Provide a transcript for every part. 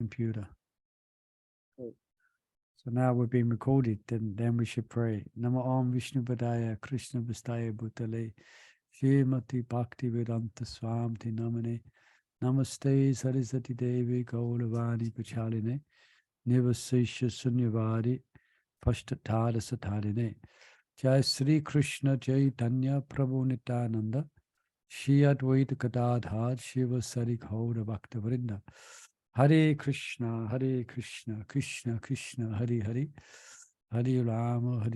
computer. So now we're being recorded, then we should pray. Namo Om Vishnu Padaya Krishna Vastaya Bhutale Shrimati Bhakti Vedanta Swamti Namane Namaste Saraswati Devi Gauravani Pachaline Nivasesha Sunyavadi Pashtatara Satarine Jai Sri Krishna Chaitanya Prabhu Nityananda Shri Advaita Gadadhar Shiva Sari Gaura Bhakta Vrinda Hare Krishna, Krishna Krishna, Hare Hare, Hare Rama,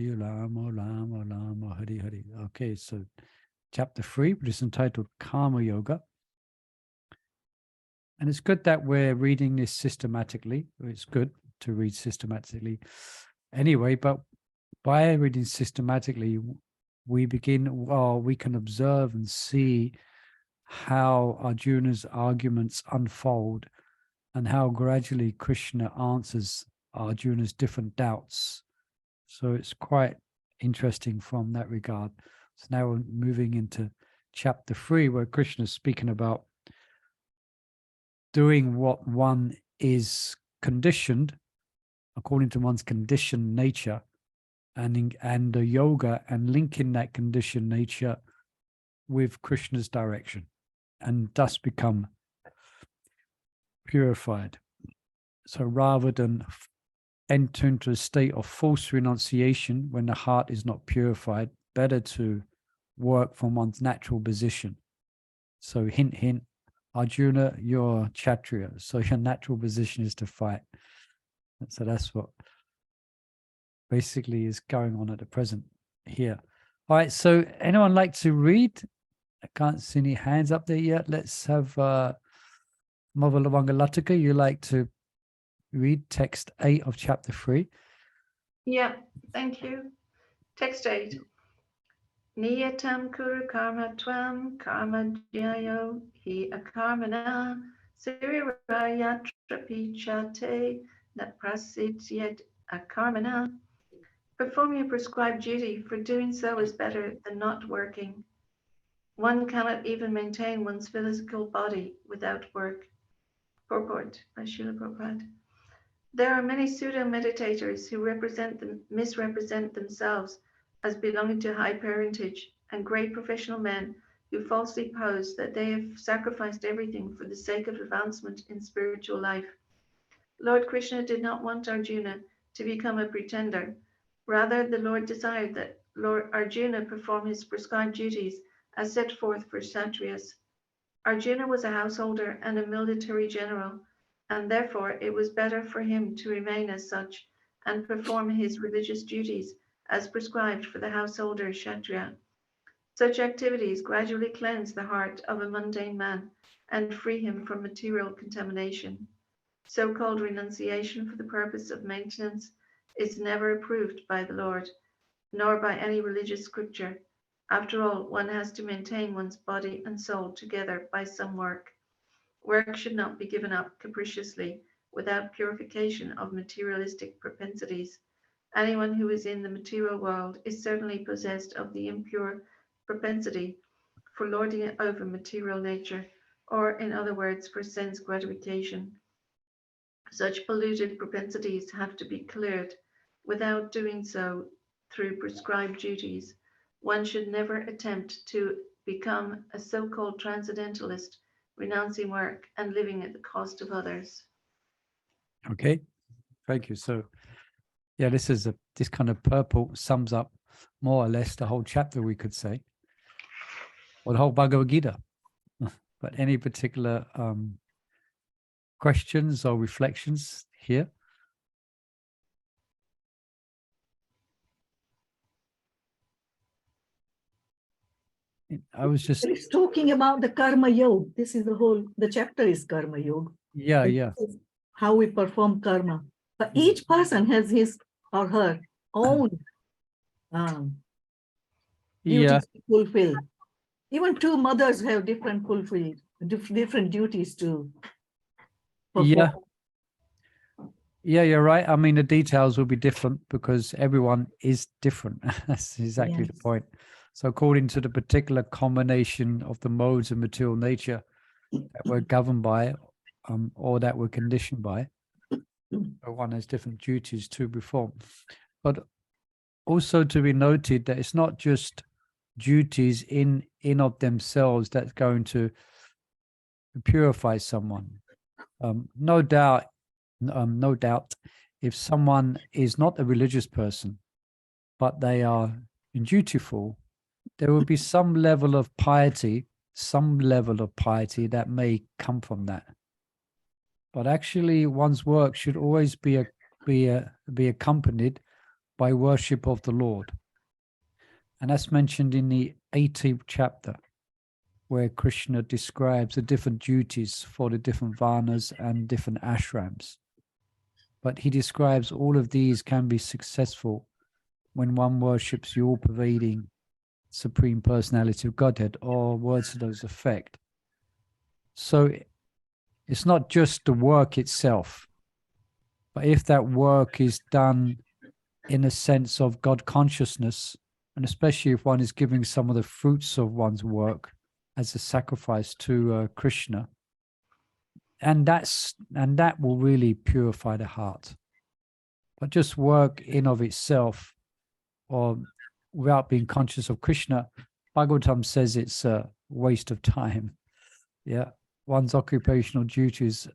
Rama, Hare Hare. Okay, so chapter 3, which is entitled Karma Yoga. And it's good that we're reading this systematically. It's good to read systematically anyway, but by reading systematically, we can observe and see how Arjuna's arguments unfold and how gradually Krishna answers Arjuna's different doubts. So it's quite interesting from that regard. So now we're moving into chapter 3, where Krishna is speaking about doing what one is conditioned, according to one's conditioned nature, and the yoga, and linking that conditioned nature with Krishna's direction, and thus become purified. So rather than enter into a state of false renunciation when the heart is not purified, better to work from one's natural position. So hint, hint, Arjuna, you're Kshatriya, so your natural position is to fight. So that's what basically is going on at the present here. All right, so anyone like to read? I can't see any hands up there yet. Let's have Mother Lavangalataka, you like to read text 8 of chapter 3? Yeah, thank you. Text 8. Niyatam kuru karma tvam karma jyayo hi akarmana sirirayatrapichate naprasidyet akarmana. Perform your prescribed duty, for doing so is better than not working. One cannot even maintain one's physical body without work. Purport by Srila Prabhupada. There are many pseudo-meditators who misrepresent themselves as belonging to high parentage, and great professional men who falsely pose that they have sacrificed everything for the sake of advancement in spiritual life. Lord Krishna did not want Arjuna to become a pretender. Rather, the Lord desired that Lord Arjuna perform his prescribed duties as set forth for Kshatriyas. Arjuna was a householder and a military general, and therefore it was better for him to remain as such and perform his religious duties as prescribed for the householder Kshatriya. Such activities gradually cleanse the heart of a mundane man and free him from material contamination. So-called renunciation for the purpose of maintenance is never approved by the Lord, nor by any religious scripture. After all, one has to maintain one's body and soul together by some work. Work should not be given up capriciously without purification of materialistic propensities. Anyone who is in the material world is certainly possessed of the impure propensity for lording it over material nature, or in other words, for sense gratification. Such polluted propensities have to be cleared. Without doing so through prescribed duties, one should never attempt to become a so-called transcendentalist, renouncing work and living at the cost of others. Okay, thank you. So, yeah, this kind of purple sums up more or less the whole chapter, we could say, or the whole Bhagavad Gita. But any particular questions or reflections here? I was just... It's talking about the karma yoga. This is the chapter is karma yoga. Yeah, yeah. How we perform karma. But each person has his or her own duties to fulfill. Even two mothers have different duties to perform. Yeah, you're right. I mean, the details will be different because everyone is different. That's exactly the point. So according to the particular combination of the modes of material nature that we're governed by, or that we're conditioned by. One has different duties to perform. But also to be noted that it's not just duties in of themselves that's going to purify someone. No doubt, if someone is not a religious person, but they are dutiful, there will be some level of piety that may come from that. But actually, one's work should always be accompanied by worship of the Lord. And that's mentioned in the 18th chapter, where Krishna describes the different duties for the different varnas and different ashrams. But he describes all of these can be successful when one worships the all-pervading Supreme Personality of Godhead, or words to those effect. So it's not just the work itself, but if that work is done in a sense of God consciousness, and especially if one is giving some of the fruits of one's work as a sacrifice to Krishna, and that will really purify the heart. But just work in of itself, or without being conscious of Krishna, Bhagavatam says it's a waste of time. Yeah, one's occupational duties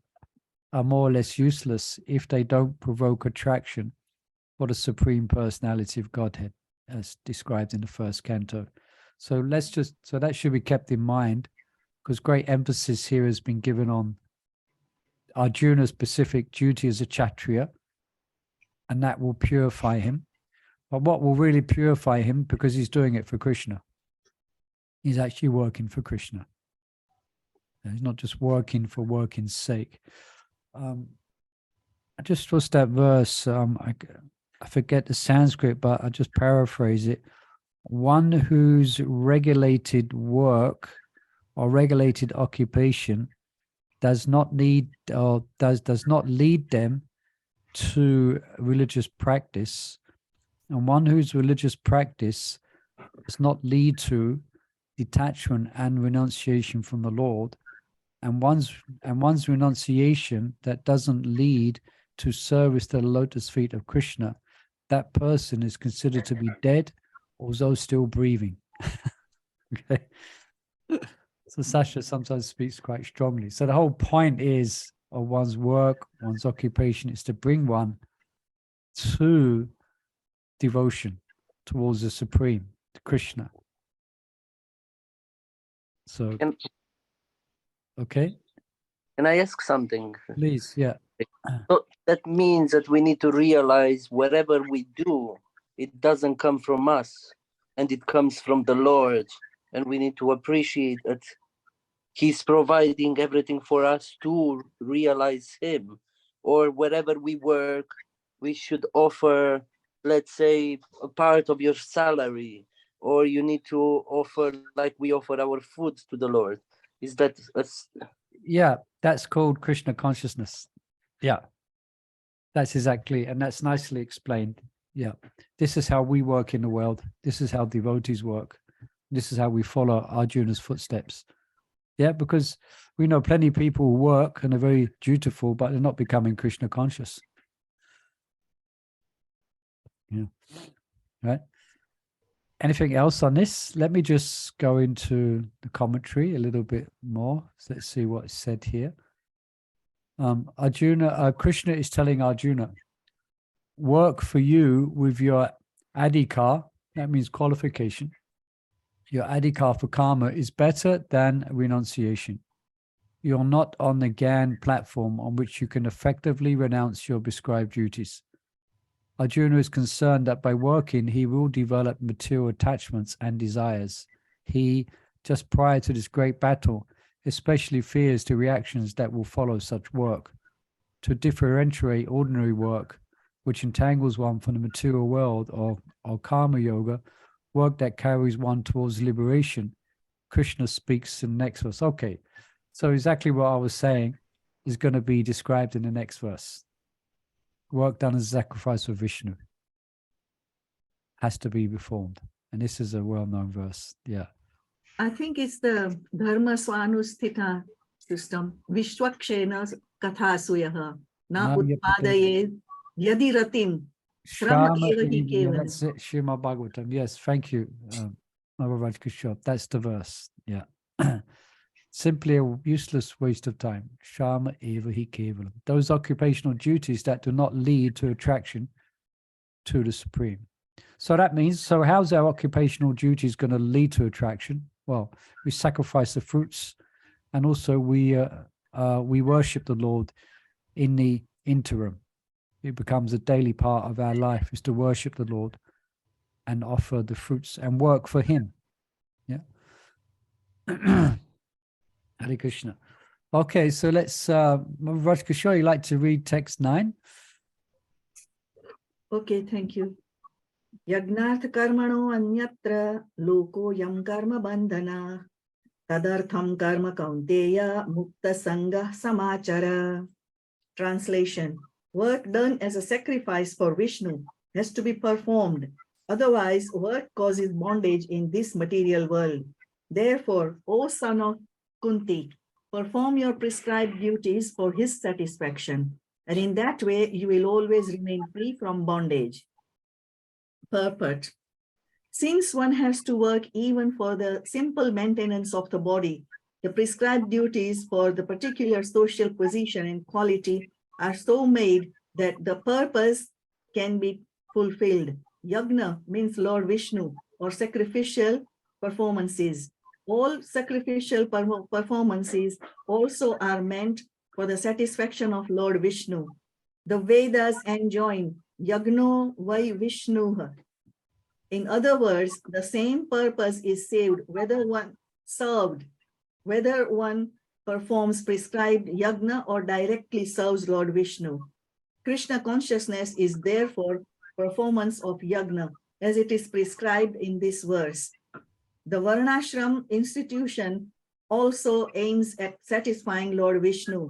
are more or less useless if they don't provoke attraction for the Supreme Personality of Godhead, as described in the first canto. So that should be kept in mind, because great emphasis here has been given on Arjuna's specific duty as a Kshatriya, and that will purify him. But what will really purify him, because he's doing it for Krishna, he's actually working for Krishna. He's not just working for working's sake. I just lost that verse. I forget the Sanskrit, but I just paraphrase it. One whose regulated work or regulated occupation does not need or does not lead them to religious practice, and one whose religious practice does not lead to detachment and renunciation from the Lord, and one's renunciation that doesn't lead to service to the lotus feet of Krishna, that person is considered to be dead, although still breathing. Okay. So Sasha sometimes speaks quite strongly. So the whole point is of one's work, one's occupation, is to bring one to devotion towards the Supreme, to Krishna. So, okay. Can I ask something? Please, yeah. So that means that we need to realize whatever we do, it doesn't come from us, and it comes from the Lord. And we need to appreciate that He's providing everything for us to realize Him. Or wherever we work, we should offer, let's say, a part of your salary, or you need to offer like we offer our food to the Lord. Is that... Yeah, that's called Krishna consciousness. Yeah, that's exactly, and that's nicely explained. Yeah, this is how we work in the world. This is how devotees work. This is how we follow Arjuna's footsteps. Yeah, because we know plenty of people who work and are very dutiful, but they're not becoming Krishna conscious. Yeah, right. Anything else on this? Let me just go into the commentary a little bit more. So let's see what's said here. Krishna is telling Arjuna, work for you with your adhikar, that means qualification. Your adhikar for karma is better than renunciation. You're not on the Gyan platform on which you can effectively renounce your prescribed duties. Arjuna is concerned that by working, he will develop material attachments and desires. He, just prior to this great battle, especially fears the reactions that will follow such work. To differentiate ordinary work, which entangles one from the material world, or karma yoga, work that carries one towards liberation, Krishna speaks in the next verse. Okay, so exactly what I was saying is going to be described in the next verse. Work done as a sacrifice for Vishnu has to be performed. And this is a well-known verse. Yeah. I think it's the Dharma Swanusthita system. Vishwakshena kathasuyaha na Nam utpadaye yadi ratim shram Shama, eva hi yeah, kevalam. that's it. Shima Bhagavatam. Yes, thank you, Maharaj Kishore. That's the verse. Yeah. Simply a useless waste of time. Shama eva hi kevalam. Those occupational duties that do not lead to attraction to the Supreme. So that means, so how's our occupational duties going to lead to attraction? Well, we sacrifice the fruits, and also we worship the Lord in the interim. It becomes a daily part of our life is to worship the Lord and offer the fruits and work for Him. Yeah. Hare Krishna. Okay, so let's, Raj Kishore, you like to read text 9? Okay, thank you. Yagnarth karmano anyatra loko yam karma bandhana tadartham karma kaunteya mukta sangha samachara. Translation: work done as a sacrifice for Vishnu has to be performed. Otherwise, work causes bondage in this material world. Therefore, O son of Kunti, perform your prescribed duties for his satisfaction, and in that way you will always remain free from bondage. Purport: since one has to work even for the simple maintenance of the body, the prescribed duties for the particular social position and quality are so made that the purpose can be fulfilled. Yagna means Lord Vishnu, or sacrificial performances. All sacrificial performances also are meant for the satisfaction of Lord Vishnu. The Vedas enjoin Yagno Vai Vishnuha. In other words, the same purpose is saved whether one performs prescribed yagna or directly serves Lord Vishnu. Krishna consciousness is therefore performance of yagna as it is prescribed in this verse. The Varnashram institution also aims at satisfying Lord Vishnu.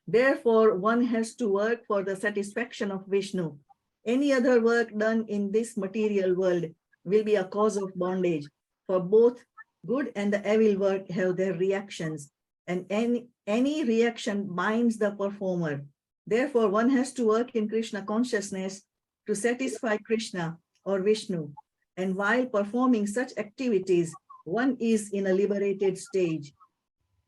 Therefore, one has to work for the satisfaction of Vishnu. Any other work done in this material world will be a cause of bondage, for both good and the evil work have their reactions, and any reaction binds the performer. Therefore, one has to work in Krishna consciousness to satisfy Krishna or Vishnu. And while performing such activities, one is in a liberated stage.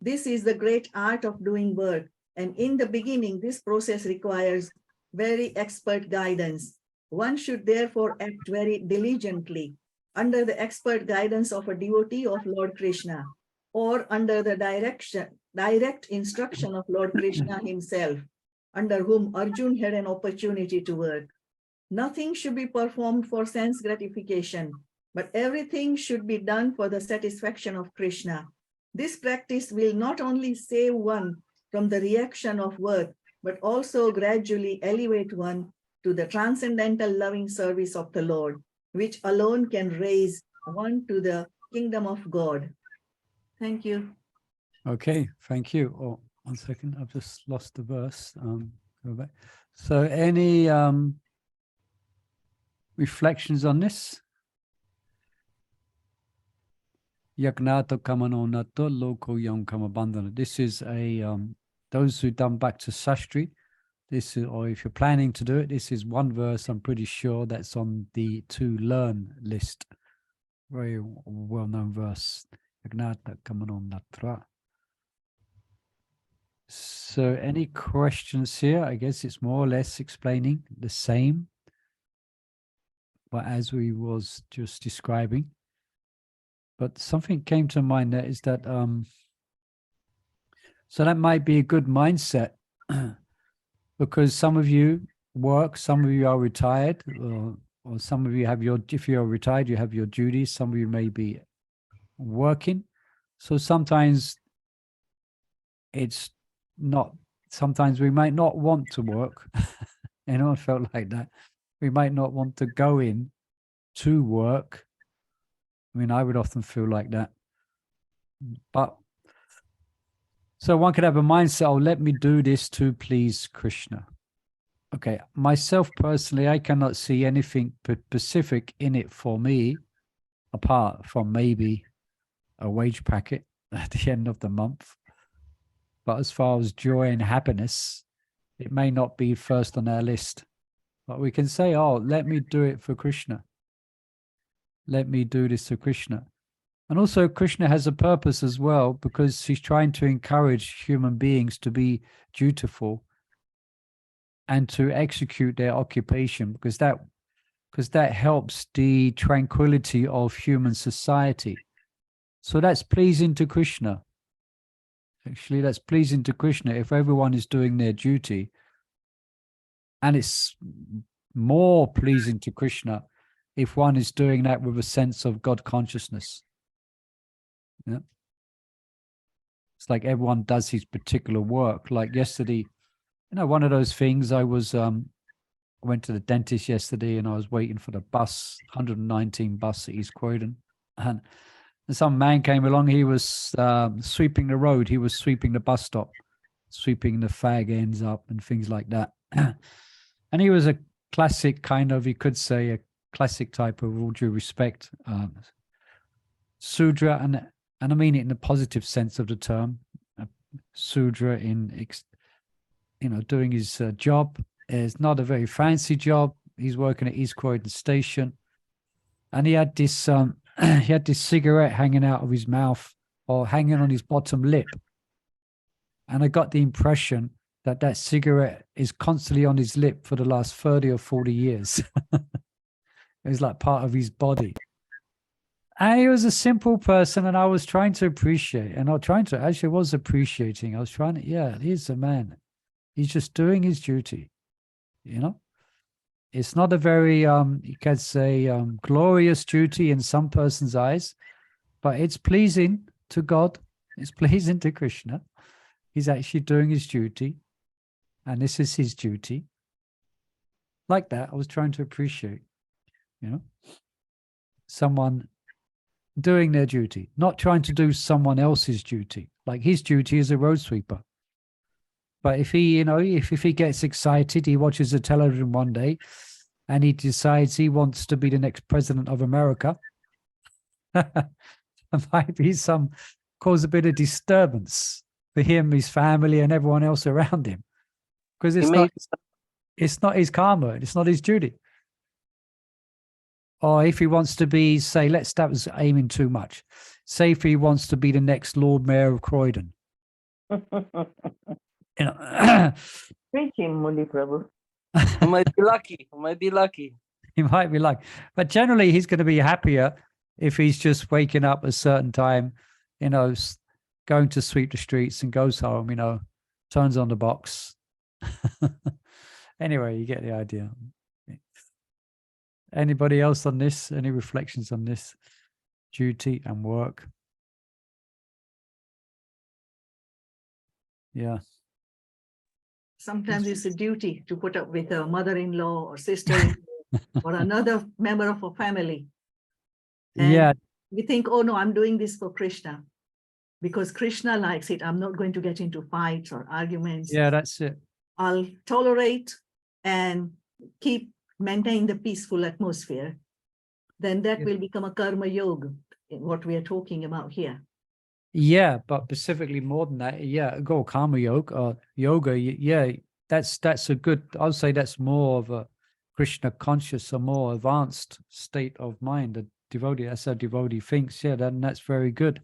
This is the great art of doing work. And in the beginning, this process requires very expert guidance. One should therefore act very diligently under the expert guidance of a devotee of Lord Krishna, or under the direct instruction of Lord Krishna himself, under whom Arjun had an opportunity to work. Nothing should be performed for sense gratification, but everything should be done for the satisfaction of Krishna. This practice will not only save one from the reaction of work, but also gradually elevate one to the transcendental loving service of the Lord, which alone can raise one to the kingdom of God. Thank you. Okay, thank you. Oh, 1 second, I've just lost the verse. Go back. So any reflections on this? Yagnato kamano nato loko yam kamabandhana. This is a those who done back to Sastri. This is, or if you're planning to do it, this is one verse I'm pretty sure that's on the to learn list. Very well-known verse. Yagnata kamano natra. So any questions here? I guess it's more or less explaining the same, but as we was just describing. But something came to mind there is that so that might be a good mindset because some of you work, some of you are retired, or some of you have your, if you're retired, you have your duties, some of you may be working. So sometimes it's not, sometimes we might not want to work. I felt like that. We might not want to go in to work. I mean, I would often feel like that. But so one could have a mindset, oh, let me do this to please Krishna. Okay, myself personally, I cannot see anything specific in it for me, apart from maybe a wage packet. at the end of the month. But as far as joy and happiness, it may not be first on our list. But we can say, oh, let me do it for Krishna. Let me do this for Krishna. And also Krishna has a purpose as well, because he's trying to encourage human beings to be dutiful and to execute their occupation, because that helps the tranquility of human society. So that's pleasing to Krishna. Actually, that's pleasing to Krishna if everyone is doing their duty. And it's more pleasing to Krishna if one is doing that with a sense of God consciousness. Yeah. It's like everyone does his particular work. Like yesterday, one of those things, I went to the dentist yesterday and I was waiting for the bus, 119 bus at East Croydon. And some man came along, he was sweeping the road, he was sweeping the bus stop, sweeping the fag ends up and things like that. And he was a classic kind of, you could say, a classic type of, all due respect, Sudra, and I mean it in the positive sense of the term, Sudra in, doing his job. It's not a very fancy job. He's working at East Croydon Station, and he had this cigarette hanging out of his mouth or hanging on his bottom lip, and I got the impression that cigarette is constantly on his lip for the last 30 or 40 years. It was like part of his body. And he was a simple person, and I was trying to appreciate, and I was appreciating. I was trying to, he's a man. He's just doing his duty, It's not a very, you could say, glorious duty in some person's eyes, but it's pleasing to God. It's pleasing to Krishna. He's actually doing his duty, and this is his duty. Like that, I was trying to appreciate, someone doing their duty, not trying to do someone else's duty. Like his duty is a road sweeper. But if he, if he gets excited, he watches the television one day and he decides he wants to be the next president of America, there might be cause a bit of disturbance for him, his family, and everyone else around him. Because it's not his karma, it's not his duty. Or if he wants to be, say, that was aiming too much. Say if he wants to be the next Lord Mayor of Croydon. Preach him, Muni Prabhu. I might be lucky. He might be lucky. But generally, he's going to be happier if he's just waking up at a certain time, going to sweep the streets and goes home, turns on the box. Anyway, you get the idea. Anybody else on this? Any reflections on this? Duty and work. Yeah. Sometimes it's a duty to put up with a mother-in-law or sister or another member of a family. And we think, oh no, I'm doing this for Krishna because Krishna likes it. I'm not going to get into fights or arguments. Yeah, that's it. I'll tolerate and maintain the peaceful atmosphere. Then that will become a karma yoga, what we are talking about here. Yeah, but specifically more than that, go karma yoga or yoga. That's a good, I would say that's more of a Krishna conscious, a more advanced state of mind. A devotee, that's how devotee thinks. Yeah, that's very good.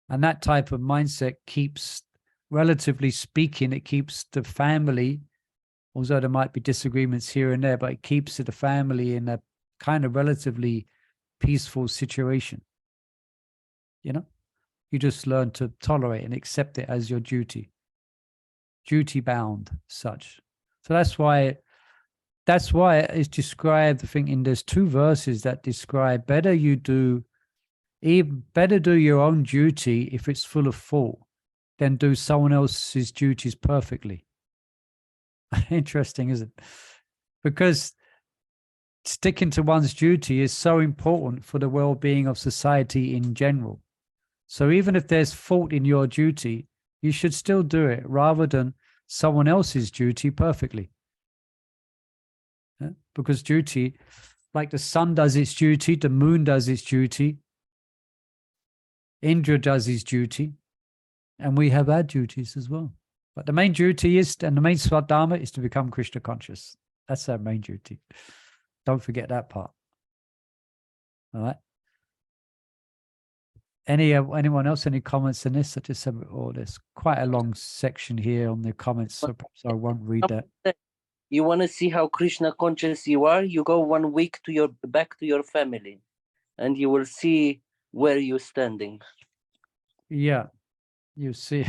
And that type of mindset keeps, relatively speaking, it keeps the family, although there might be disagreements here and there, but it keeps the family in a kind of relatively peaceful situation. You just learn to tolerate and accept it as your duty bound such. So that's why it's described, I think, there's 2 verses that describe better do your own duty if it's full of fault than do someone else's duties perfectly. Interesting, isn't it? Because sticking to one's duty is so important for the well-being of society in general. So even if there's fault in your duty, you should still do it rather than someone else's duty perfectly. Because duty, like the sun does its duty, the moon does its duty. Indra does his duty, and we have our duties as well. But the main duty is, and the main Swadharma is to become Krishna conscious. That's our main duty. Don't forget that part. All right. Anyone else? Any comments on this? I just said, oh, there's quite a long section here on the comments, so perhaps I won't read that. You want to see how Krishna conscious you are? You go 1 week to back to your family, and you will see where you're standing. Yeah, you see,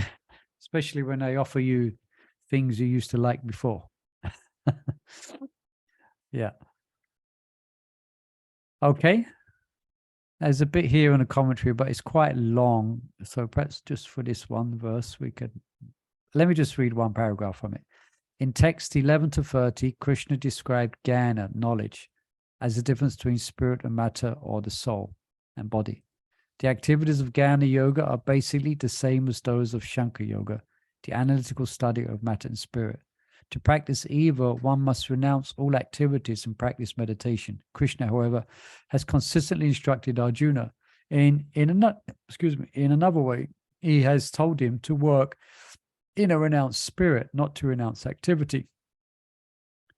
especially when they offer you things you used to like before. Yeah. Okay. There's a bit here in the commentary, but it's quite long. So perhaps just for this one verse, let me just read one paragraph from it. In text 11 to 30, Krishna described jnana, knowledge, as the difference between spirit and matter, or the soul and body. The activities of jnana yoga are basically the same as those of Shankar yoga, the analytical study of matter and spirit. To practice either, one must renounce all activities and practice meditation. Krishna, however, has consistently instructed Arjuna in another way. He has told him to work in a renounced spirit, not to renounce activity.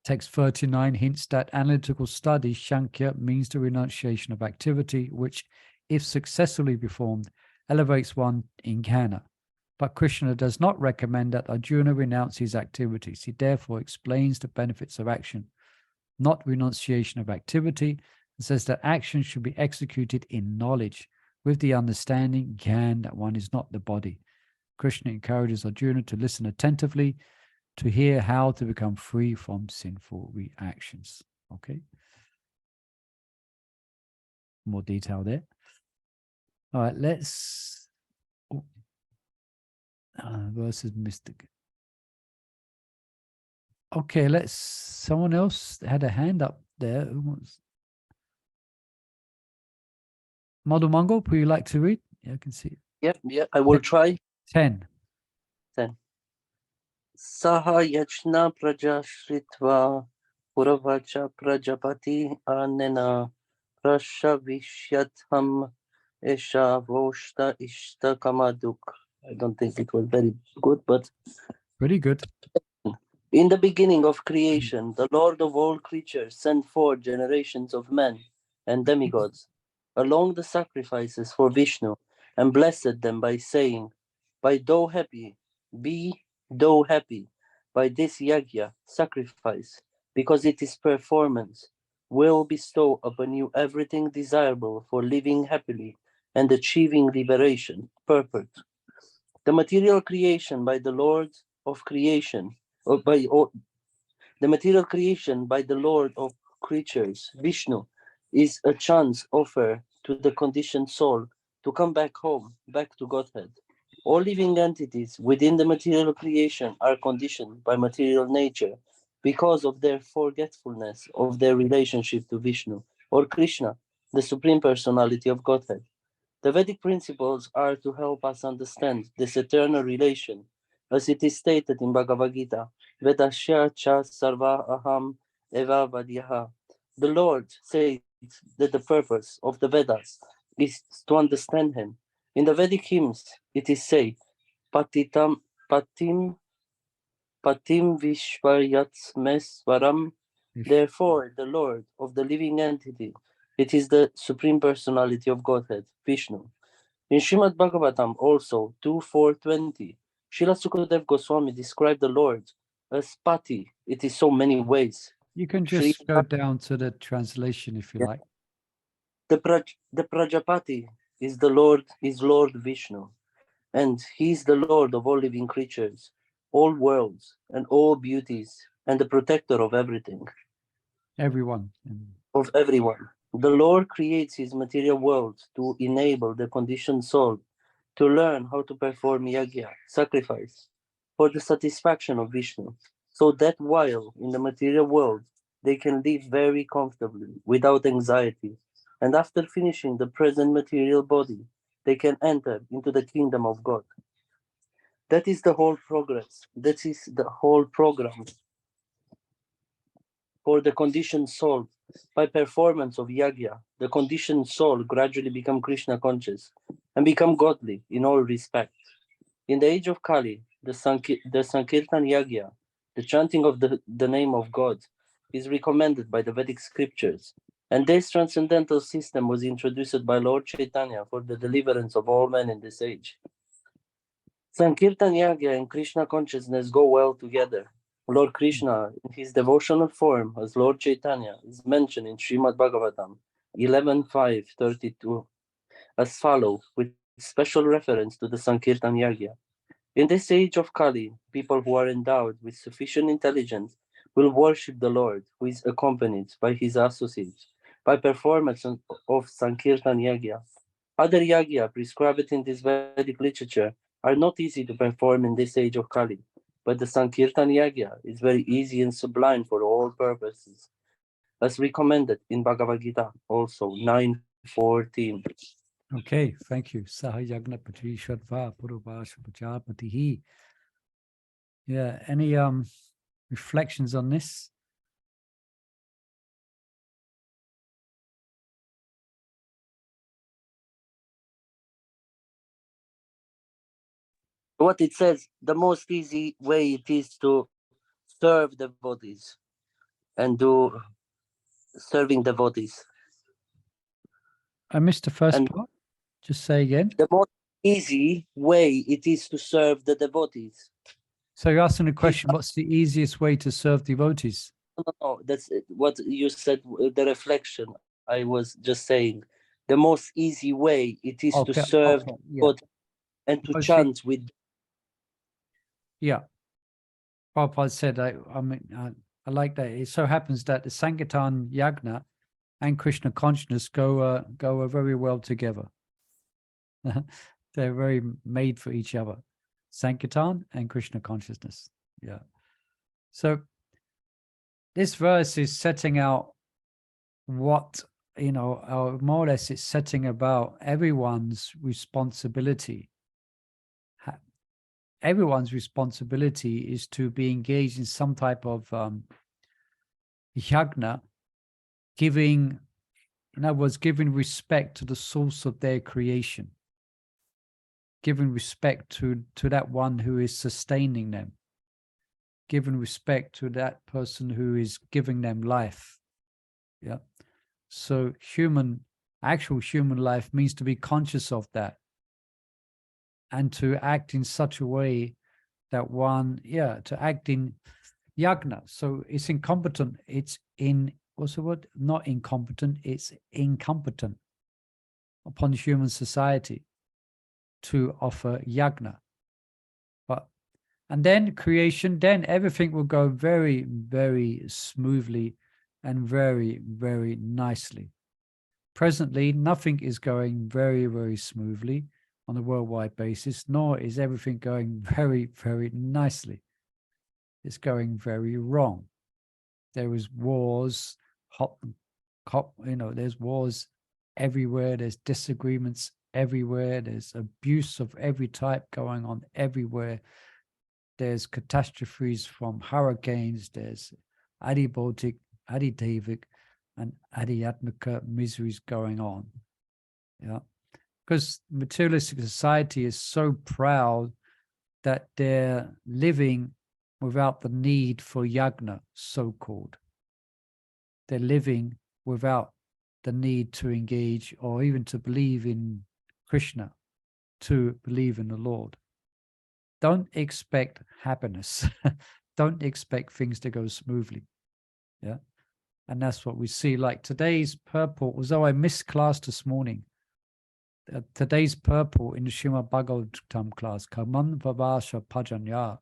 Text 39 hints that analytical study, Shankya, means the renunciation of activity, which, if successfully performed, elevates one in jnana. But Krishna does not recommend that Arjuna renounce his activities. He therefore explains the benefits of action, not renunciation of activity, and says that action should be executed in knowledge, with the understanding, jnana, that one is not the body. Krishna encourages Arjuna to listen attentively to hear how to become free from sinful reactions. Okay. More detail there. All right, let's... versus mystic. Okay, someone else had a hand up there. Who wants? Madhu Mango, would you like to read? Yeah, I can see it. Yeah, I will try. 10. Saha yajna prajashritva puravacha prajapati anena prashavishyadham esha voshta ishta kamaduk. I don't think it was very good, but Pretty good. in the beginning of creation, the Lord of all creatures sent forth generations of men and demigods along the sacrifices for Vishnu, and blessed them by saying, "By thou happy, be thou happy, by this yagya, sacrifice, because it is performance, will bestow upon you everything desirable for living happily and achieving liberation, purport." The material creation by the Lord of creation, the material creation by the Lord of creatures, Vishnu, is a chance offer to the conditioned soul to come back home, back to Godhead. All living entities within the material creation are conditioned by material nature because of their forgetfulness of their relationship to Vishnu or Krishna, the Supreme Personality of Godhead. The Vedic principles are to help us understand this eternal relation, as it is stated in Bhagavad Gita, Vedasya cha sarva aham eva vadyaha. The Lord says that the purpose of the Vedas is to understand Him. In the Vedic hymns, it is said, Patim Vishwayatsmeswaram. Therefore, the Lord of the living entity, it is the Supreme Personality of Godhead, Vishnu. In Srimad Bhagavatam also 2.4.20, Srila Sukadev Goswami described the Lord as Pati. It is so many ways. You can just go down to the translation if you like. The Prajapati is Lord Vishnu, and he is the Lord of all living creatures, all worlds, and all beauties, and the protector of everything. Everyone. Of everyone. The Lord creates his material world to enable the conditioned soul to learn how to perform yagya, sacrifice, for the satisfaction of Vishnu, so that while in the material world, they can live very comfortably, without anxiety, and after finishing the present material body, they can enter into the kingdom of God. That is the whole progress. That is the whole program for the conditioned soul By performance of yagya, the conditioned soul gradually become Krishna conscious and become godly in all respects. In the age of Kali, the Sankirtan Yagya, the chanting of the name of God, is recommended by the Vedic scriptures, and this transcendental system was introduced by Lord Chaitanya for the deliverance of all men in this age. Sankirtan Yagya and Krishna consciousness go well together. Lord Krishna, in his devotional form as Lord Chaitanya, is mentioned in Srimad Bhagavatam 11.5.32 as follows, with special reference to the Sankirtan Yagya. In this age of Kali, people who are endowed with sufficient intelligence will worship the Lord, who is accompanied by his associates, by performance of Sankirtan Yagya. Other Yagya prescribed in this Vedic literature are not easy to perform in this age of Kali, but the Sankirtan Yagya is very easy and sublime for all purposes, as recommended in Bhagavad Gita, also 9:14. Okay, thank you. Sahayagna Pati Shadva Purubhasha Pachapati. Yeah, any reflections on this? What it says, the most easy way it is to serve devotees and do serving devotees. I missed the first And part. Just say again. the most easy way it is to serve the devotees. So you're asking the question, what's the easiest way to serve devotees? No, that's what you said, the reflection. I was just saying, the most easy way it is to Okay, serve okay, yeah. God and to chant with. Yeah. Prabhupada said, I like that. It so happens that the Sankirtan Yagna and Krishna consciousness go very well together. They're very made for each other. Sankirtan and Krishna consciousness. Yeah. So this verse is setting out what, more or less it's setting about everyone's responsibility. Everyone's responsibility is to be engaged in some type of yagna, giving, in other words, giving respect to the source of their creation, giving respect to that one who is sustaining them, giving respect to that person who is giving them life. Yeah. So actual human life means to be conscious of that and to act in such a way that to act in yagna. So it's incompetent. It's what's the word? Not incompetent, it's incompetent upon human society to offer yagna. And then creation, then everything will go very, very smoothly and very, very nicely. Presently, nothing is going very, very smoothly on a worldwide basis, nor is everything going very, very nicely. It's going very wrong. There is wars, there's wars everywhere. There's disagreements everywhere. There's abuse of every type going on everywhere. There's catastrophes from hurricanes. There's adibautic, adidevic, and adhyatmika miseries going on. Yeah, because materialistic society is so proud that they're living without the need for yagna, so-called. They're living without the need to engage or even to believe in Krishna, to believe in the Lord. Don't expect happiness. Don't expect things to go smoothly. Yeah. And that's what we see. Like today's purport, although I missed class this morning, today's purport in the Srimad Bhagavatam class, Kaman Vavasha Pajanya,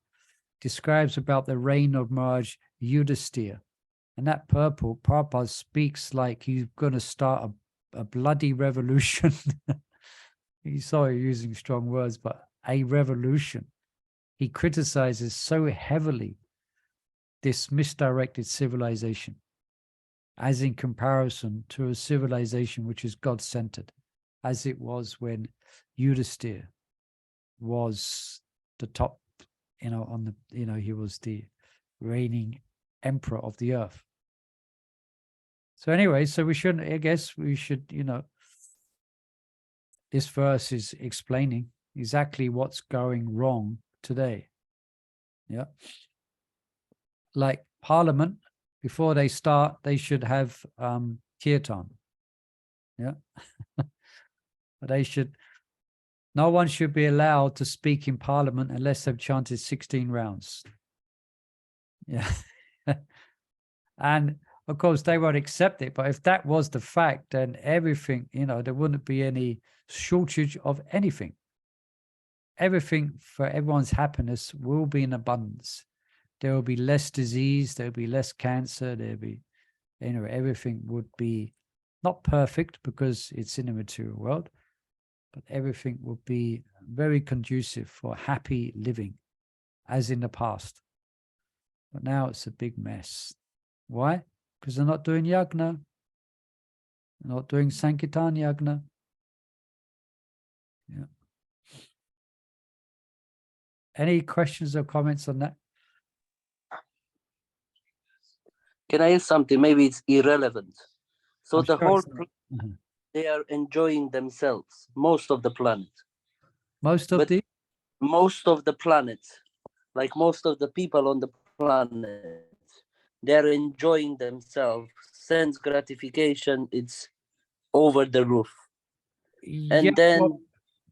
describes about the reign of Maharaj Yudhisthira. And that purport, Prabhupada speaks like he's going to start a bloody revolution. He's sorry using strong words, but a revolution. He criticizes so heavily this misdirected civilization, as in comparison to a civilization which is God-centered, as it was when Yudhisthira was the top, he was the reigning emperor of the earth. So anyway, so we shouldn't, I guess we should, you know, this verse is explaining exactly what's going wrong today. Yeah. Like Parliament, before they start, they should have kirtan. Yeah. They should, no one should be allowed to speak in Parliament unless they've chanted 16 rounds. Yeah. And of course, they won't accept it. But if that was the fact, then everything, you know, there wouldn't be any shortage of anything. Everything for everyone's happiness will be in abundance. There will be less disease. There will be less cancer. There'll be, you know, everything would be not perfect because it's in a material world, but everything would be very conducive for happy living, as in the past. But now it's a big mess. Why? Because they're not doing yagna. They're not doing Sankirtan yagna. Yeah. Any questions or comments on that? Can I ask something? Maybe it's irrelevant. So I'm the sure whole, it's not. they are enjoying themselves, most of the planet. Most of But the most of the planet, like most of the people on the planet, they're enjoying themselves. Sense gratification, it's over the roof. yeah, And then well,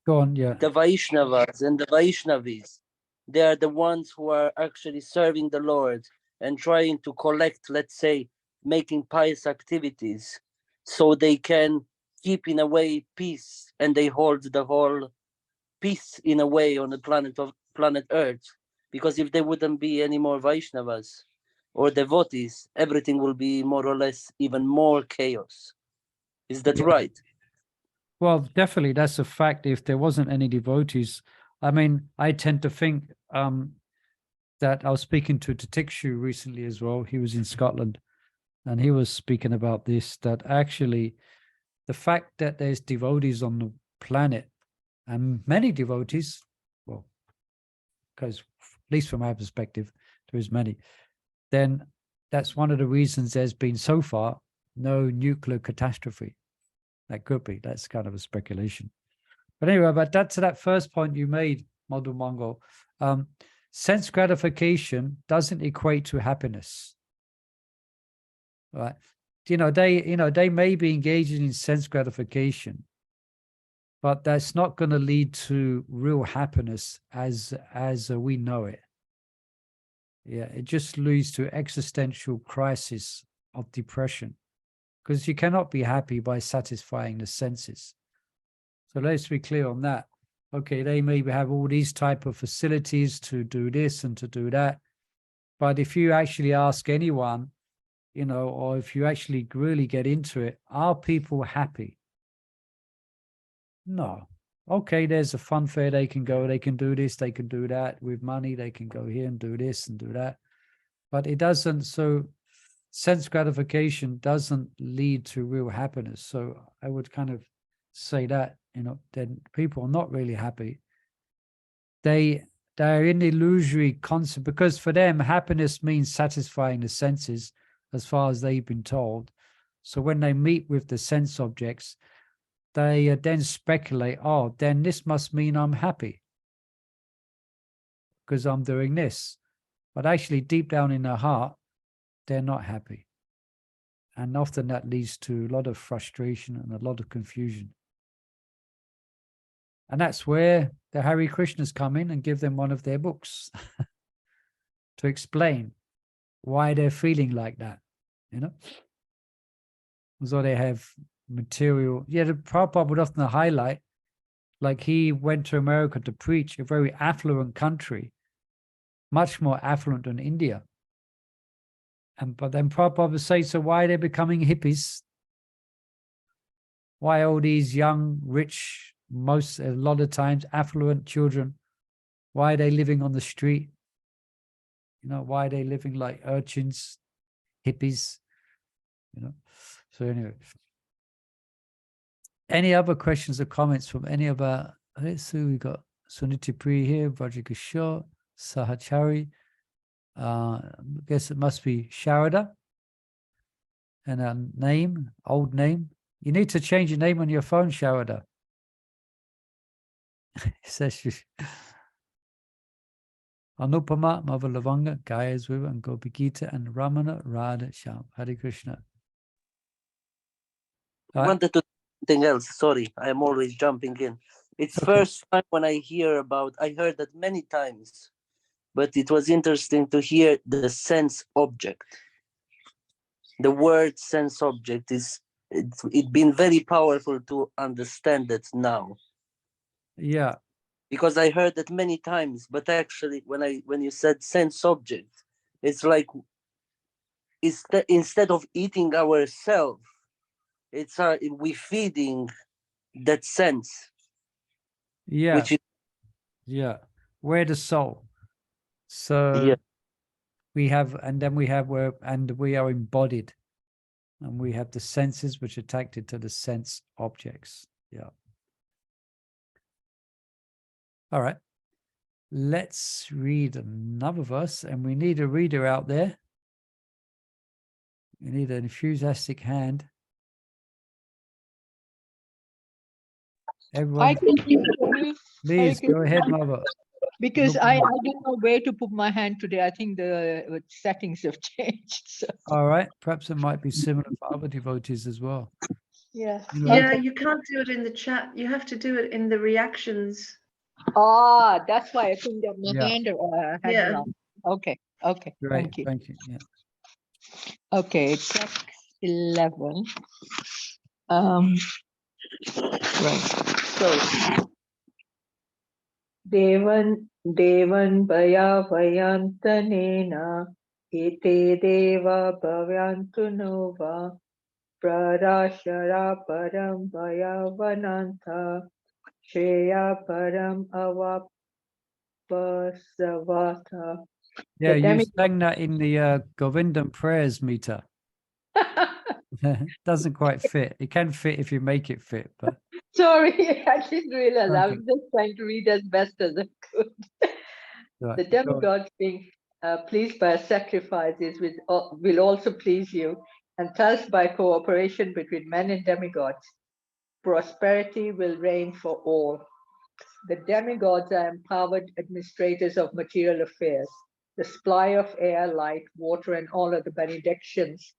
go on, yeah. the Vaishnavas and the Vaishnavis, they are the ones who are actually serving the Lord and trying to collect, let's say, making pious activities so they can keep in a way peace, and they hold the whole peace in a way on the planet Earth. Because if there wouldn't be any more Vaishnavas or devotees, everything will be more or less even more chaos. Is that Yeah. right? Well, definitely, that's a fact. If there wasn't any devotees, I mean, I tend to think that I was speaking to Tikshu recently as well. He was in Scotland, and he was speaking about this, that actually the fact that there's devotees on the planet, and many devotees, well, because at least from our perspective, there is many, then that's one of the reasons there's been so far no nuclear catastrophe. That could be, that's kind of a speculation. But anyway, but to that first point you made, Madhu Mongol, sense gratification doesn't equate to happiness, right? They may be engaging in sense gratification, but that's not going to lead to real happiness as we know it. Yeah, it just leads to existential crisis of depression, because you cannot be happy by satisfying the senses. So let's be clear on that. Okay, they maybe have all these type of facilities to do this and to do that. But if you actually ask anyone, or if you actually really get into it, are people happy? No. Okay, there's a fun fair they can go, they can do this, they can do that. With money, they can go here and do this and do that. But it doesn't, so sense gratification doesn't lead to real happiness. So I would kind of say that, then people are not really happy. They're in the illusory concept, because for them, happiness means satisfying the senses as far as they've been told. So when they meet with the sense objects, they then speculate, oh, then this must mean I'm happy because I'm doing this. But actually, deep down in their heart, they're not happy. And often that leads to a lot of frustration and a lot of confusion. And that's where the Hare Krishnas come in and give them one of their books to explain why they're feeling like that, So they have material. Yeah, the Prabhupada would often highlight, like he went to America to preach, a very affluent country, much more affluent than India. But then Prabhupada would say, so why are they becoming hippies? Why all these young, rich, a lot of times affluent children, why are they living on the street? Why are they living like urchins, hippies? So anyway, any other questions or comments from any of our, let's see, we got Suniti Pri here, Vajrakishore, Sahachari. I guess it must be Sharada. And a name, old name. You need to change your name on your phone, Sharada. It says you. Anupama, Mother Lavanga, Gaya's River, and Gopi Gita, and Ramana, Radha, Sham. Hare Krishna. I wanted to do something else. Sorry, I am always jumping in. It's Okay. first time when I heard that many times, but it was interesting to hear the sense object. The word sense object it's been very powerful to understand that now. Yeah. Because I heard that many times, but actually when you said sense object, it's like instead of eating ourselves, it's we feeding that sense. Yeah. Which is, yeah. We're the soul. So yeah. we have, and then we have and we are embodied. And we have the senses which are attracted to the sense objects. Yeah. All right. Let's read another verse, and we need a reader out there. We need an enthusiastic hand. Everyone, I can read for you. please go ahead, Mother. Because I don't know where to put my hand today. I think the settings have changed. So, All right. Perhaps it might be similar for other devotees as well. yeah. Yeah, you can't do it in the chat. You have to do it in the reactions. Ah, that's why I couldn't get my Yeah. hand Yeah. around. Okay. Okay. Great. Thank you. Thank you. Yeah. Okay. Text 11. Right. So, Devan Bhaya Vayantanena Ete Deva Bhavantu Nova Prarashara Param Bhayavananta Shreya Param Avapasavata. Yeah, you demi- sang that in the Govindam prayers meter. Doesn't quite fit. It can fit if you make it fit, but Sorry, I didn't realize. I was Okay. just trying to read as best as I could. right. The demigods being pleased by sacrifices will also please you, and thus by cooperation between men and demigods, prosperity will reign for all. The demigods are empowered administrators of material affairs. The supply of air, light, water, and all other benedictions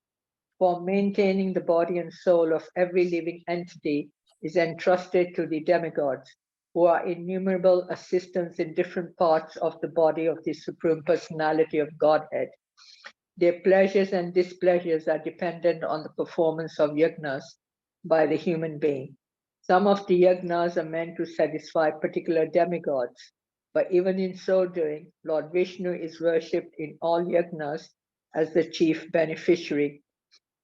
for maintaining the body and soul of every living entity is entrusted to the demigods, who are innumerable assistants in different parts of the body of the Supreme Personality of Godhead. Their pleasures and displeasures are dependent on the performance of yajnas by the human being. Some of the yajnas are meant to satisfy particular demigods, but even in so doing, Lord Vishnu is worshipped in all yajnas as the chief beneficiary.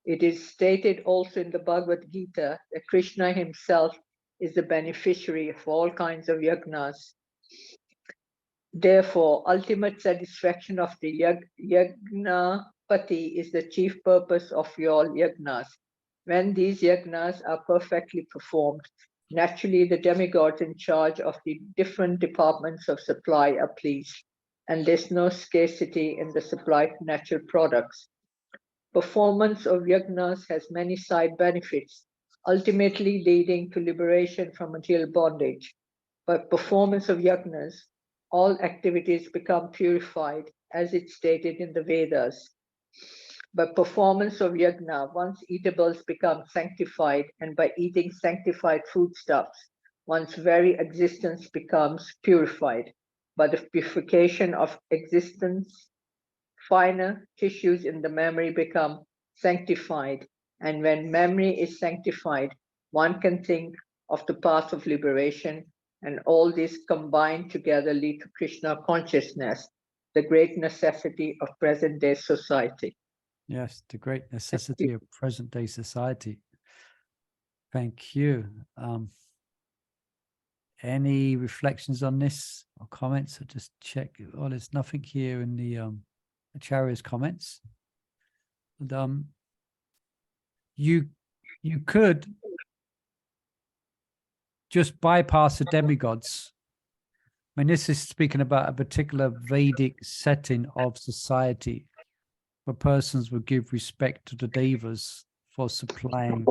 It is stated also in the Bhagavad Gita that Krishna himself is the beneficiary of all kinds of yajnas. Therefore, ultimate satisfaction of the Yagnapati is the chief purpose of all yajnas. When these yajnas are perfectly performed, naturally the demigods in charge of the different departments of supply are pleased, and there's no scarcity in the supply of natural products. Performance of yajnas has many side benefits, ultimately leading to liberation from material bondage. By performance of yajnas, all activities become purified, as it's stated in the Vedas. By performance of yajna, one's eatables become sanctified, and by eating sanctified foodstuffs, one's very existence becomes purified. By the purification of existence, finer tissues in the memory become sanctified, and when memory is sanctified, one can think of the path of liberation, and all these combined together lead to Krishna consciousness, the great necessity of present-day society. Yes, the great necessity of present-day society. Thank you. Any reflections on this or comments? I'll just check. Oh, there's nothing here in the Acharya's comments. And, you could just bypass the demigods. I mean, this is speaking about a particular Vedic setting of society where persons would give respect to the devas for supplying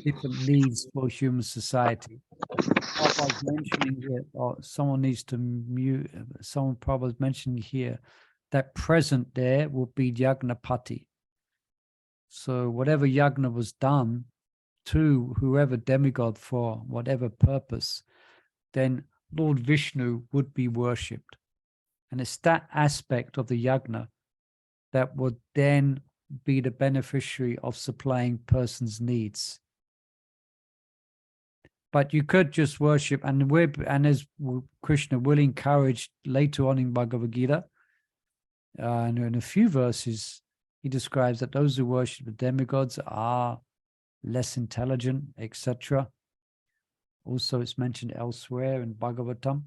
different needs for human society. Prabhupada's mentioning here, or someone needs to mute, someone Prabhupada's mentioning here, that present there will be Yagnapati. So whatever yagna was done to whoever demigod for whatever purpose, then Lord Vishnu would be worshipped. And it's that aspect of the yagna that would then be the beneficiary of supplying person's needs. But you could just worship, and as Krishna will encourage later on in Bhagavad Gita, and in a few verses, he describes that those who worship the demigods are less intelligent, etc. Also, it's mentioned elsewhere in Bhagavatam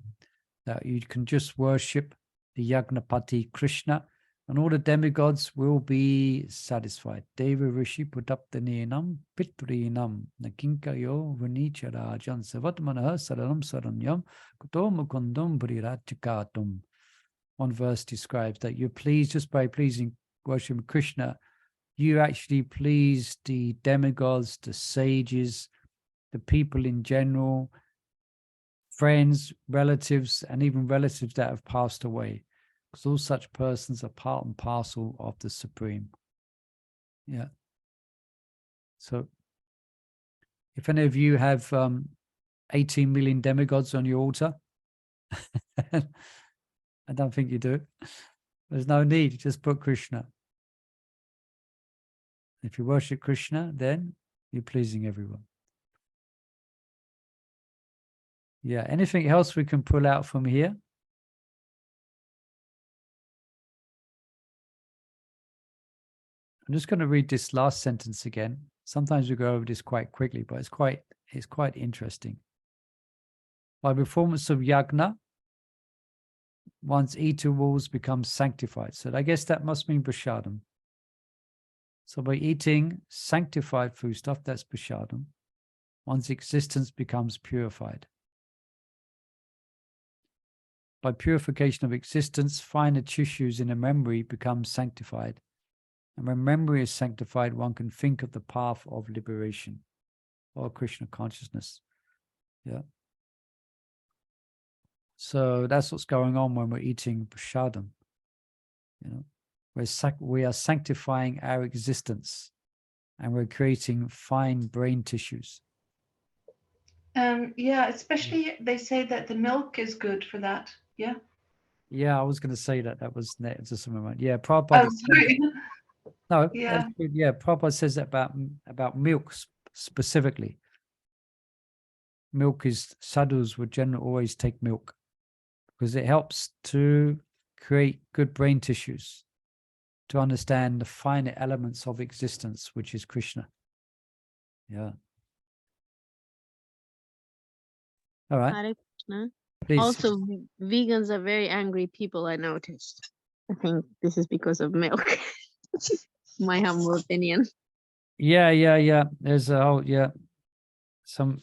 that you can just worship the Yagnapati Krishna, and all the demigods will be satisfied. Deva Rishi Putaptaninam Pitrinam Nakinkayo Vanicharajan Savatmanaha Saranam Saranyam Kutomukundum Brirachikatum. One verse describes that you're pleased just by pleasing worshiping Krishna, you actually please the demigods, the sages, the people in general, friends, relatives, and even relatives that have passed away. Because all such persons are part and parcel of the Supreme. Yeah. So if any of you have 18 million demigods on your altar, I don't think you do. There's no need, just put Krishna. If you worship Krishna, then you're pleasing everyone. Yeah, anything else we can pull out from here? I'm just going to read this last sentence again. Sometimes we go over this quite quickly, but it's quite interesting. By performance of yagna, one's eatables become sanctified. So I guess that must mean prasadam. So by eating sanctified foodstuff, that's prasadam, one's existence becomes purified. By purification of existence, finer tissues in a memory become sanctified. And when memory is sanctified, one can think of the path of liberation or Krishna consciousness. Yeah. So that's what's going on when we're eating prasadam. You know, we are sanctifying our existence, and we're creating fine brain tissues. Yeah, especially they say that the milk is good for that. Yeah. Yeah, I was going to say that. That was just a moment. Yeah, Prabhupada. Oh, sorry. No, Yeah. that's good. Yeah, Prabhupada says that about milk specifically. Milk is, sadhus would generally always take milk because it helps to create good brain tissues, to understand the finer elements of existence, which is Krishna. Yeah. All right. Hare Krishna. Please. Also, vegans are very angry people, I noticed. I think this is because of milk. My humble opinion. Yeah. There's a whole, some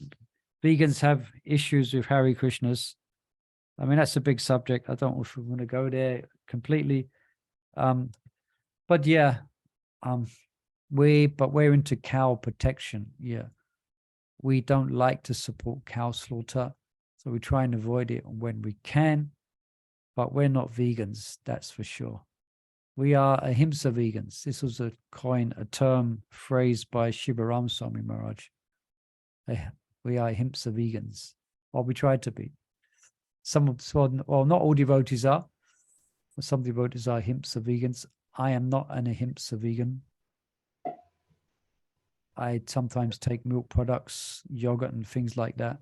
vegans have issues with Hare Krishnas. I mean, that's a big subject. I don't know if we want to go there completely. But yeah, we're into cow protection. Yeah. We don't like to support cow slaughter. So we try and avoid it when we can, but we're not vegans, that's for sure. We are ahimsa vegans. This was a term phrased by Shivaram Swami Maharaj. We are ahimsa vegans, or we try to be. Well, not all devotees are. Some devotees are ahimsa vegans. I am not an ahimsa vegan. I sometimes take milk products, yogurt, and things like that.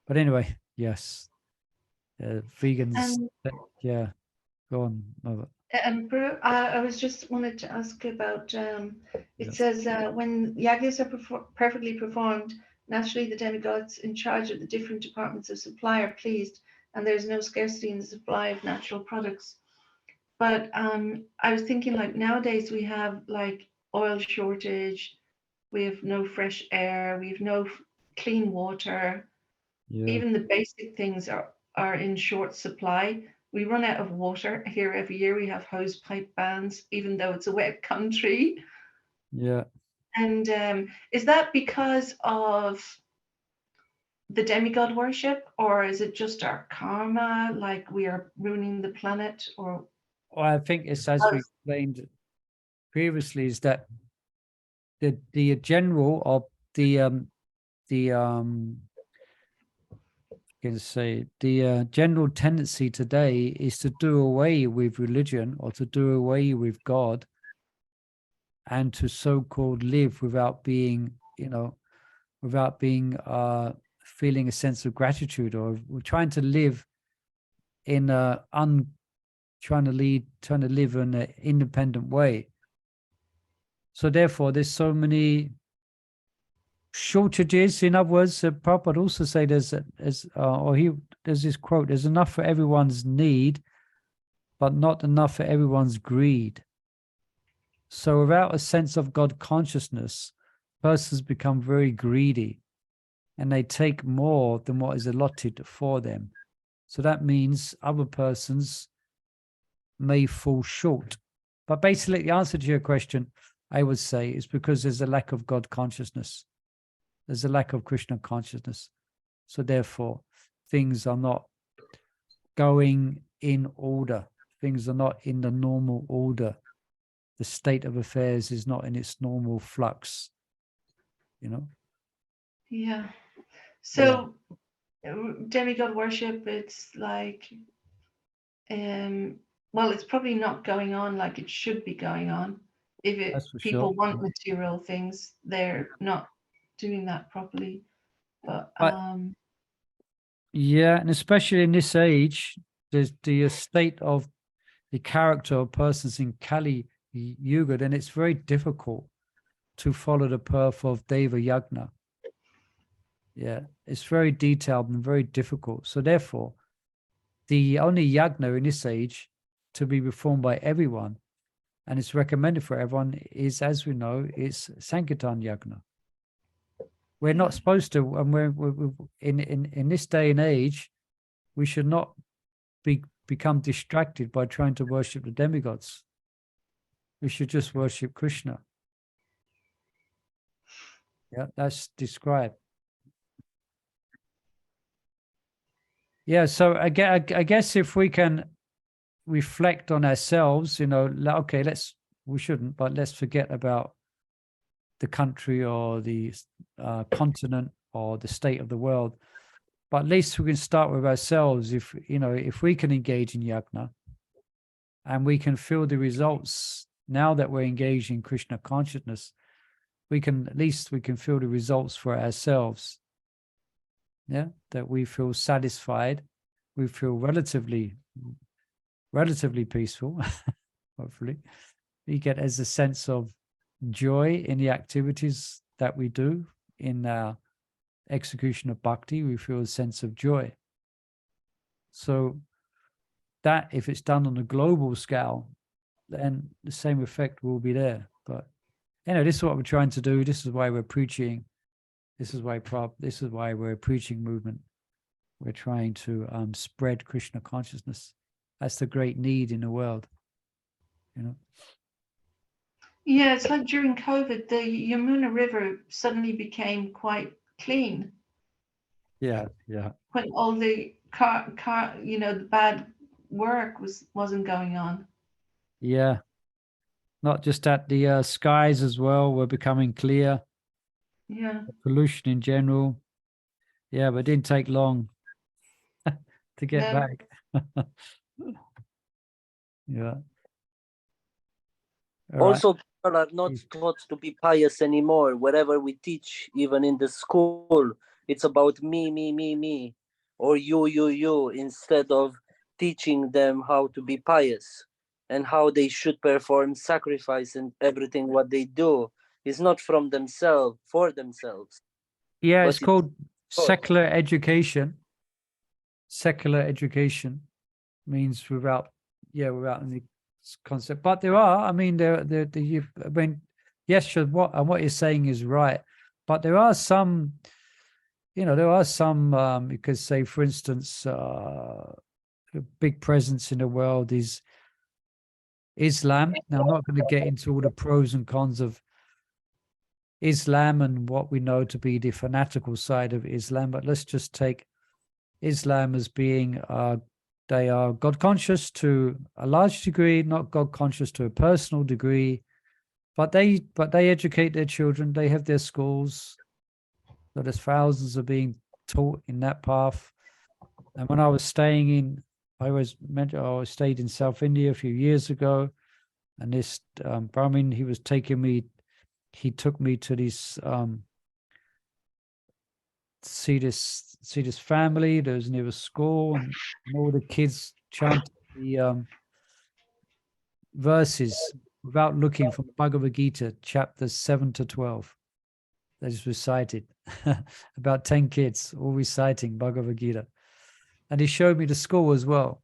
But anyway, yes, vegans. Yeah, go on, Mother. I was just wanted to ask about, it says when yagnas are perfectly performed, naturally the demigods in charge of the different departments of supply are pleased, and there's no scarcity in the supply of natural products. But I was thinking, like, nowadays we have like oil shortage, we have no fresh air, we have no clean water. Yeah. Even the basic things are in short supply. We run out of water here every year. We have hose pipe bans, even though it's a wet country. Yeah. And is that because of the demigod worship, or is it just our karma, like we are ruining the planet? Or Well, I think it's as we explained previously, is that the general of the can say the general tendency today is to do away with religion or to do away with God, and to so-called live without being, without being feeling a sense of gratitude, or we're trying to live in a trying to live in an independent way. So therefore, there's so many shortages. In other words, Prabhupada would also say there's there's this quote: "There's enough for everyone's need, but not enough for everyone's greed." So without a sense of God consciousness, persons become very greedy, and they take more than what is allotted for them. So that means other persons may fall short. But basically, the answer to your question, I would say, is because there's a lack of God consciousness. There's a lack of Krishna consciousness. So therefore, things are not going in order. Things are not in the normal order. The state of affairs is not in its normal flux, Yeah. So demigod worship, it's like, well, it's probably not going on like it should be going on. If That's for people sure. want material things, they're not doing that properly. But yeah, and especially in this age, there's the state of the character of persons in Kali Yuga, then it's very difficult to follow the path of Deva Yagna. Yeah, it's very detailed and very difficult. So therefore, the only yagna in this age to be performed by everyone, and it's recommended for everyone, is, as we know, it's Sankirtan Yagna. We're not supposed to, and we're in this day and age, we should not become distracted by trying to worship the demigods. We should just worship Krishna. Yeah, that's described. Yeah, so I guess if we can reflect on ourselves, okay, we shouldn't, but let's forget about the country or the continent or the state of the world. But at least we can start with ourselves. If we can engage in yagna, and we can feel the results now that we're engaged in Krishna consciousness, we can feel the results for ourselves. Yeah, that we feel satisfied, we feel relatively peaceful. Hopefully, we get as a sense of joy in the activities that we do in our execution of bhakti. We feel a sense of joy. So that, if it's done on a global scale, then the same effect will be there. But this is what we're trying to do. This is why we're preaching. This is why we're a preaching movement. We're trying to spread Krishna consciousness. That's the great need in the world. Yeah, it's like during COVID, the Yamuna River suddenly became quite clean. Yeah. When all the the bad work wasn't going on. Yeah. Not just that, the skies as well were becoming clear. Yeah. The pollution in general. Yeah, but it didn't take long to get back. Yeah. All also, right. people are not taught to be pious anymore. Wherever we teach, even in the school, it's about me, or you, instead of teaching them how to be pious and how they should perform sacrifice, and everything what they do is not from themselves, for themselves. Yeah, but it's called secular education. Secular education means without any concept. But there are, yes, sure, what you're saying is right. But there are some, you could say, for instance, a big presence in the world is Islam. Now, I'm not going to get into all the pros and cons of Islam and what we know to be the fanatical side of Islam, but let's just take Islam as being they are God conscious to a large degree, not God conscious to a personal degree, but they educate their children. They have their schools, so there's thousands are being taught in that path. And when I was staying in, I stayed in South India a few years ago, and this Brahmin, he took me to this see this family that was near a school, and all the kids chanted the verses without looking from Bhagavad Gita, chapters 7 to 12. They just recited. About 10 kids all reciting Bhagavad Gita. And he showed me the school as well.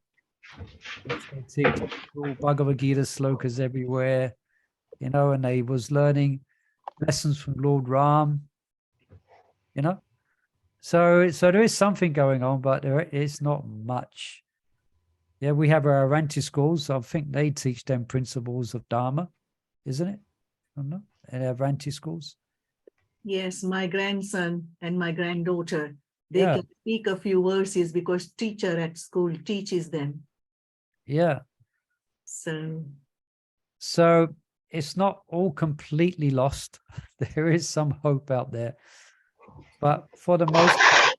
They teach all Bhagavad Gita slokas everywhere, you know, and they was learning lessons from Lord Ram, you know. So there is something going on, but there is not much. Yeah, we have our Avanti schools. I think they teach them principles of Dharma, isn't it? I don't know. And Avanti schools. Yes, my grandson and my granddaughter, they Yeah. can speak a few verses because teacher at school teaches them. Yeah. So it's not all completely lost. There is some hope out there. But for the most part,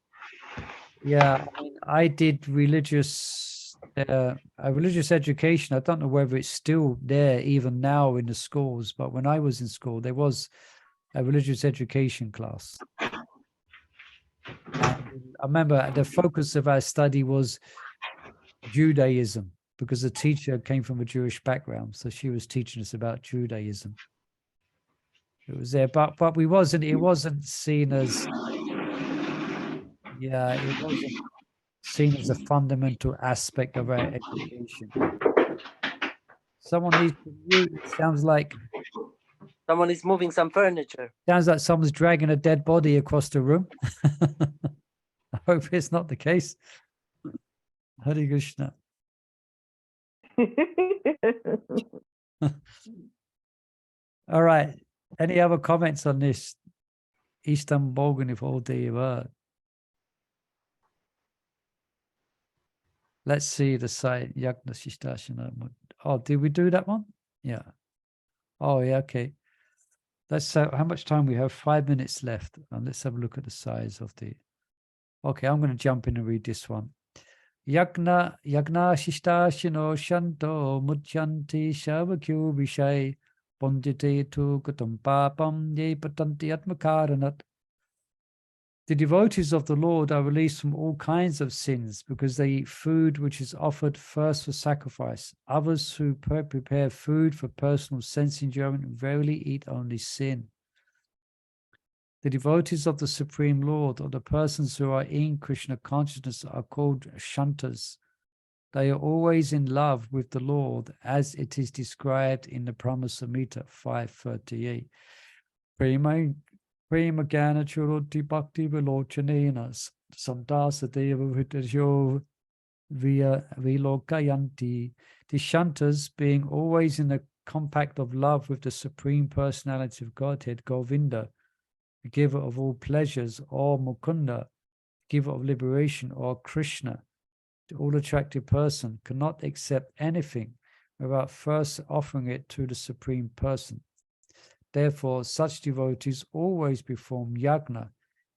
yeah, I mean, I did religious education. I don't know whether it's still there even now in the schools, but when I was in school, there was a religious education class. And I remember the focus of our study was Judaism, because the teacher came from a Jewish background, so she was teaching us about Judaism. It was there, but it wasn't seen as, yeah, it wasn't seen as a fundamental aspect of our education. Someone needs to mute. It sounds like Someone is moving some furniture. Someone's dragging a dead body across the room. I hope it's not the case. Hare Krishna. All right. Any other comments on this? Eastern Boganifodeva. Let's see the site. Yagna Shistashana. Oh, did we do that one? Yeah. Oh, yeah. Okay. Let's how much time we have? 5 minutes left. And let's have a look at the size of the. Okay, I'm going to jump in and read this one. Yagna Shistashino Shanto Muchanti Shavakyu Vishay Pondite tu Kutum Papam Ye Patanti Atmakaranat. The devotees of the Lord are released from all kinds of sins because they eat food which is offered first for sacrifice. Others who prepare food for personal sense enjoyment verily eat only sin. The devotees of the Supreme Lord, or the persons who are in Krishna consciousness, are called Shantas. They are always in love with the Lord, as it is described in the Brahma Samhita 5:38. Prema Gana Churoti Bhakti Vilochanena Samdasa Deva Vitasyo Vilokayanti. The Shantas, being always in the compact of love with the Supreme Personality of Godhead, Govinda, the giver of all pleasures, or Mukunda, giver of liberation, or Krishna, the all-attractive person, cannot accept anything without first offering it to the Supreme Person. Therefore, such devotees always perform yagna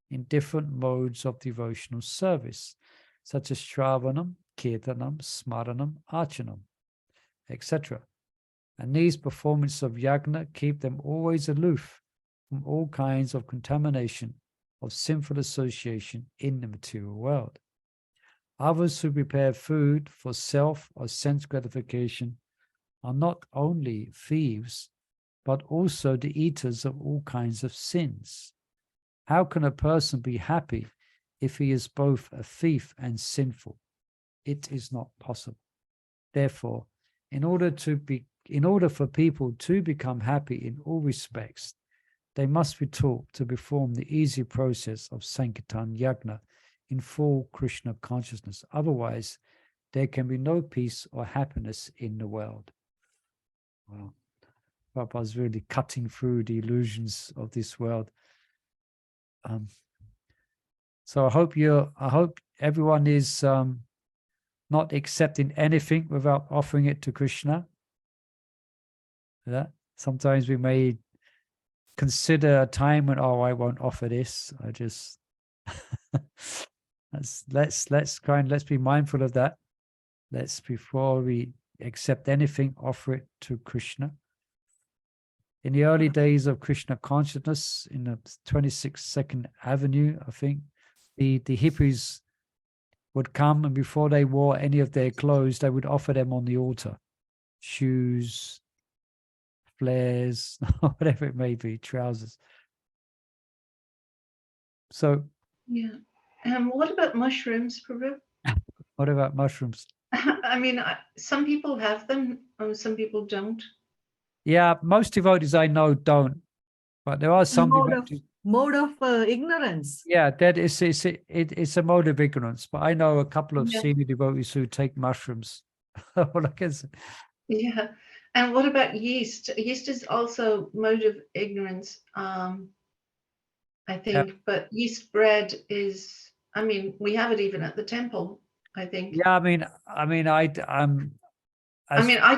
in different modes of devotional service, such as Shravanam, Kirtanam, Smaranam, Archanam, etc. And these performances of yagna keep them always aloof from all kinds of contamination of sinful association in the material world. Others who prepare food for self or sense gratification are not only thieves, but also the eaters of all kinds of sins. How can a person be happy if he is both a thief and sinful? It is not possible. Therefore, in order for people to become happy in all respects, they must be taught to perform the easy process of Sankirtan Yagna in full Krishna consciousness. Otherwise, there can be no peace or happiness in the world. Wow. Prabhupada's really cutting through the illusions of this world. So I hope everyone is not accepting anything without offering it to Krishna. Yeah. Sometimes we may consider a time when, oh, I won't offer this. I just let's be mindful of that. Let's, before we accept anything, offer it to Krishna. In the early days of Krishna consciousness, in the 22nd Avenue, I think, the hippies would come, and before they wore any of their clothes, they would offer them on the altar. Shoes, flares, whatever it may be, trousers. So, Yeah. What about mushrooms, Prabhu? what about mushrooms? I mean, some people have them, some people don't. Yeah, most devotees I know don't, but there are some devotees. Mode of ignorance. Yeah, that is it's a mode of ignorance. But I know a couple of Yeah. senior devotees who take mushrooms. All I can say. Yeah. And what about yeast? Yeast is also mode of ignorance, I think. But yeast bread is, I mean, we have it even at the temple, I think. Yeah, I mean, I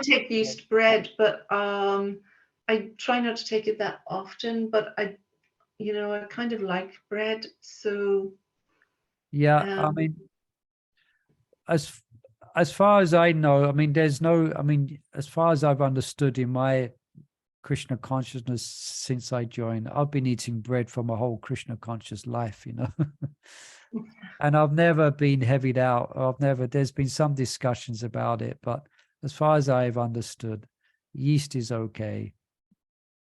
take yeast bread, but I try not to take it that often. But I kind of like bread, so. Yeah, I mean, as far as I know, I mean, there's no, I mean, as far as I've understood in my Krishna consciousness since I joined, I've been eating bread for my whole Krishna conscious life, and I've never been heavied out. There's been some discussions about it, but as far as I've understood, yeast is okay.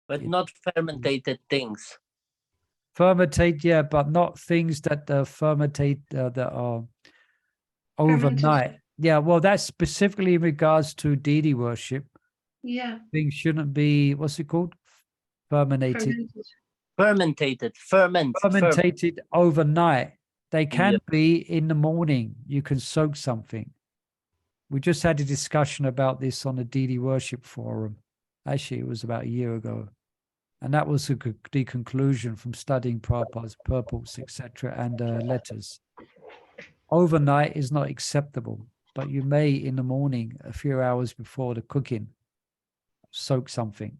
But not fermented things. Fermentate, yeah, but not things that fermentate that are overnight. Fermented. Yeah, well, that's specifically in regards to deity worship. Yeah. Things shouldn't be, what's it called? Fermented overnight. They can be in the morning. You can soak something. We just had a discussion about this on the deity worship forum. Actually, it was about a year ago. And that was the conclusion from studying Prabhupada's purports, etc., and letters. Overnight is not acceptable, but you may, in the morning, a few hours before the cooking, soak something.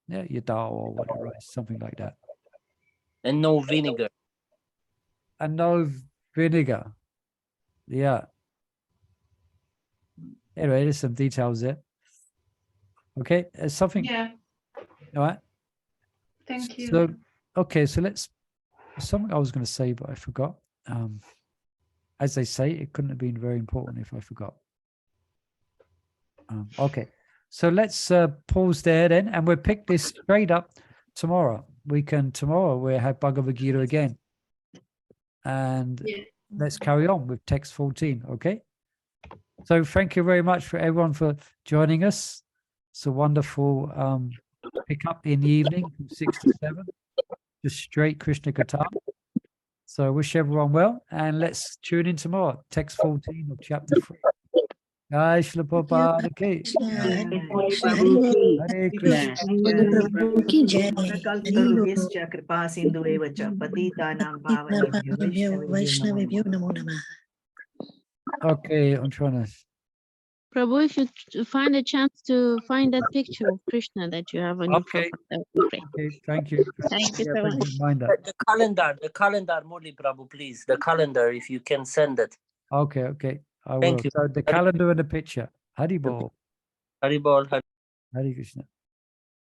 Yeah, your dal or whatever, something like that. And no vinegar. And no vinegar. Yeah. Anyway, there's some details there. Okay, there's something. Yeah. All right. Thank you. So, okay, so something I was going to say, but I forgot. As they say, it couldn't have been very important if I forgot. Okay, so let's pause there then, and we'll pick this straight up tomorrow. Tomorrow we'll have Bhagavad Gita again. And let's carry on with text 14, okay? So thank you very much for everyone for joining us. It's a wonderful pick up in the evening from 6 to 7, just straight Krishna Katha. So I wish everyone well, and let's tune in tomorrow, text 14 of chapter 3. Jai Shri Prabhupada ki. Hare Krishna. Kalptarubhyascha kripa sindhueva cha patitanam pavanebhyo Vaishnavebhyo namo namah. Okay, I'm trying to. Prabhu, if you find a chance to find that picture of Krishna that you have on your Okay. profile, that would be great. Okay, thank you. Thank you so Thank much. you, mind that. The calendar, Murli Prabhu, please. The calendar, if you can send it. Okay, I Thank will. you. So the calendar and the picture. Hari Bol. Haribol. Hare Krishna.